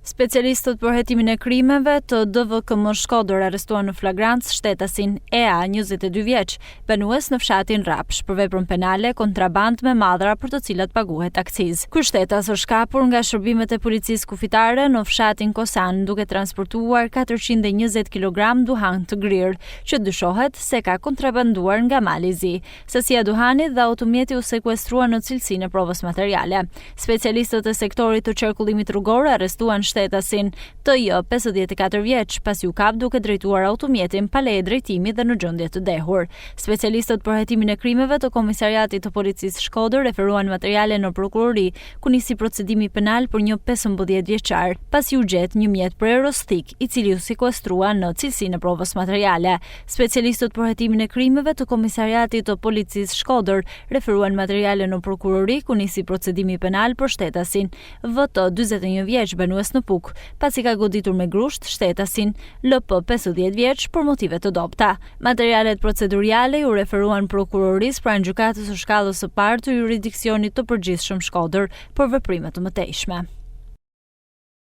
Specialistët për hetimin e krimeve të DVKM Shkodër arrestuan në flagrancë shtetasin EA, 22 vjeç, banues në fshatin Rapsh, për veprën penale kontraband me madhra për të cilat paguhet akcizë. Ky shtetas është kapur nga shërbimet e policisë kufitare në fshatin Kosan, duke transportuar 420 kg duhan të grirë, që dyshohet se ka kontrabanduar nga Mali i Zi. Sasia duhanit dhe automjeti u sekuestrua në cilësinë e provës materiale. Specialistët e sektorit të qarkullimit rrugor arrestuan shtetasin TJ, 54 vjeç, pasi u kap duke drejtuar automjetin pa leje drejtimi dhe në gjendje të dehur. Specialistët për hetimin e krimeve të Komisariatit të Policisë Shkodër referuan materiale në prokurori, ku nisi procedimi penal për një 15 vjeçar, pasi u gjet një mjet prerostik, i cili u sekuestrua në cilësinë e provës materiale. Specialistët për hetimin e krimeve të Komisariatit të Policisë Shkodër referuan materiale në prokurori, ku nisi procedimi penal për shtetasin VT, 41 vjeç, banues në Puk, pasi ka goditur me grusht shtetasin LP, 50 vjeç, për motive të dobta. Materialet proceduriale u referuan prokurorisë pranë gjykatës së shkallës së parë të jurisdiksionit të përgjithshëm Shkodër për veprime të mëtejshme.